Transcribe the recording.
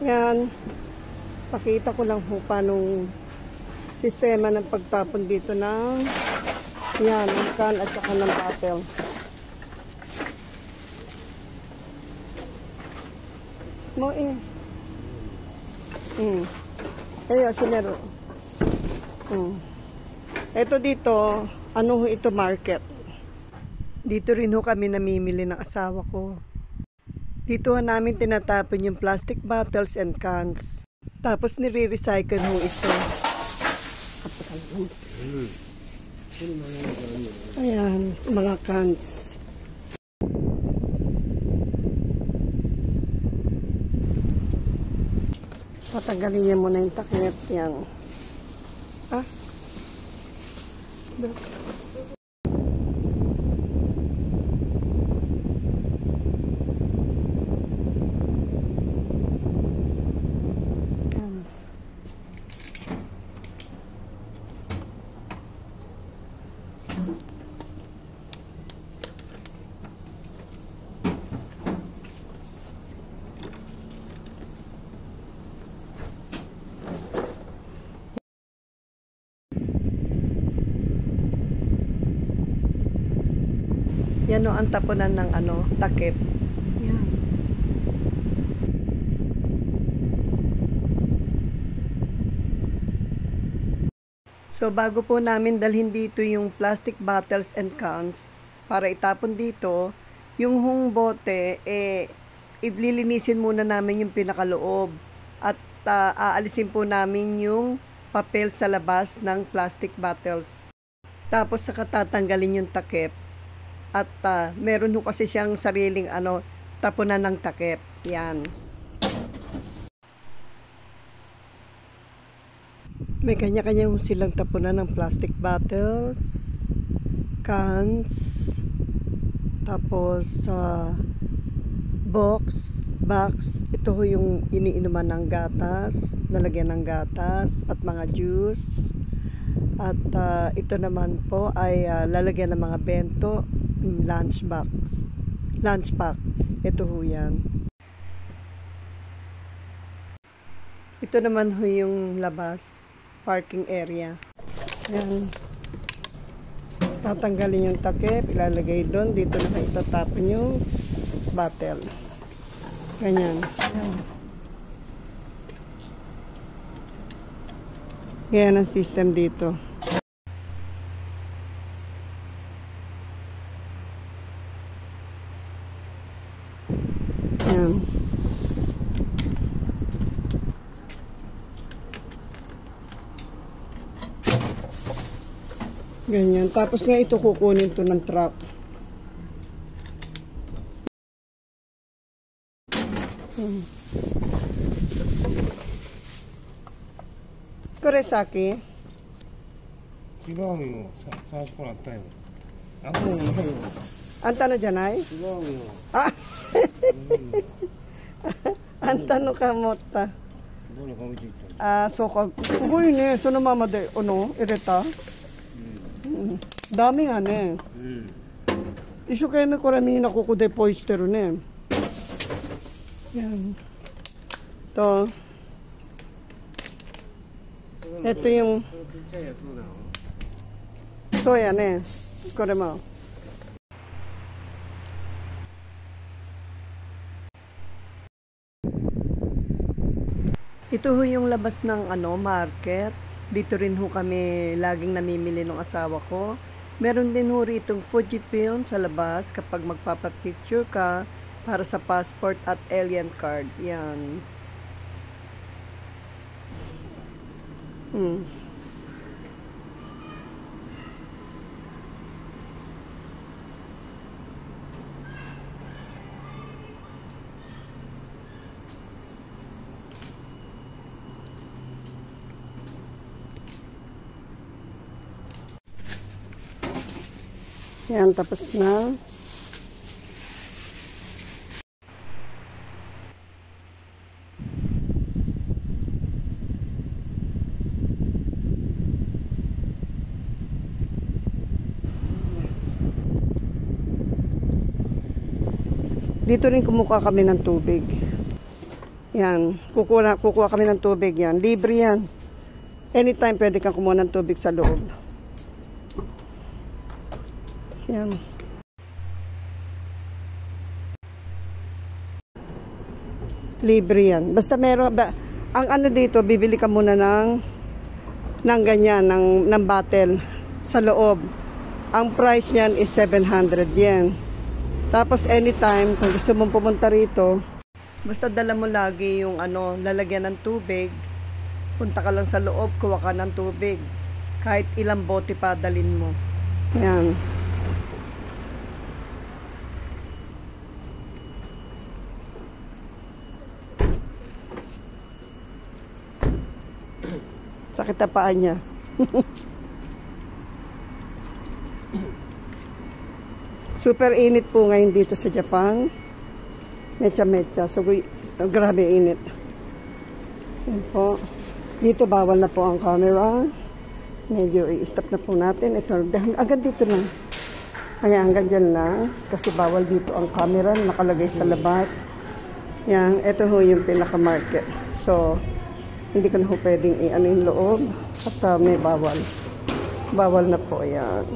Yan. Pakita ko lang po paano sistema ng pagtapon dito ng yan, ng can at saka ng bottle. Mo Ayo, sinero. Ito dito, ano ho ito, market. Dito rin ho kami namimili ng asawa ko. Dito namin tinatapon yung plastic bottles and cans. Tapos nire-recycle ho ito. Ayan, mga cans. Patanggalin niya muna yung takip yan. Yan o ang tapunan ng takip. Yan. So bago po namin dalhin dito yung plastic bottles and cans para itapon dito, yung hong bote, ililinisin muna namin yung pinakaloob at aalisin po namin yung papel sa labas ng plastic bottles. Tapos saka tatanggalin yung takip. At meron ho kasi siyang sariling tapunan ng takip. Yan. May kanya-kanya ho silang tapunan ng plastic bottles, cans, tapos box. Ito ho yung iniinuman ng gatas, nalagyan ng gatas at mga juice. At ito naman po ay lalagyan ng mga bento, lunch pack. Ito ho yan. Ito naman ho yung labas, parking area. Yan. Tatanggalin yung takip, ilalagay doon. Dito na itatapon yung bottle. Ganyan. Yan ang system dito. Yan. Ganyan. Tapos nga ito kukunin to ng truck. Koresaki? 違うよ。最初からあったよ。あ、もういいよ。あんたのじゃない？違うよ。ああんたのか思った。あ、そうか。すごいね。そのままで入れた。ダメがね。一生懸命これみんなここでポイしてるね。と。Ito yung so yanこれもito ho yung labas ng market. Dito rin ho kami laging namimili ng asawa ko. Meron din ho ritong Fujifilm sa labas kapag magpapapicture ka para sa passport at alien card. Yan. Yan, tapos na. Dito rin kumuha kami ng tubig. Yan, kukuha kami ng tubig yan. Libre yan. Anytime pwede kang kumuha ng tubig sa loob. Yan. Libre yan. Basta meron, ang ano dito, bibili ka muna ng ganyan, ng bottle sa loob. Ang price niyan is 700 yen. Tapos anytime, kung gusto mong pumunta rito, basta dala mo lagi yung lalagyan ng tubig. Punta ka lang sa loob, kuha ka ng tubig. Kahit ilang bote pa dalin mo. Yan. Sakit na paa niya. Super init po ngayon dito sa Japan. Mecha-mecha. So, grabe init. Yan po. Dito bawal na po ang camera. Medyo i-stop na po natin. Ito, hanggang dito lang. Hanggang dyan lang. Kasi bawal dito ang camera. Nakalagay sa labas. Yan. Ito ho yung pinaka-market. So, hindi ko na po pwedeng i-ano yung loob at may bawal. Bawal na po yan.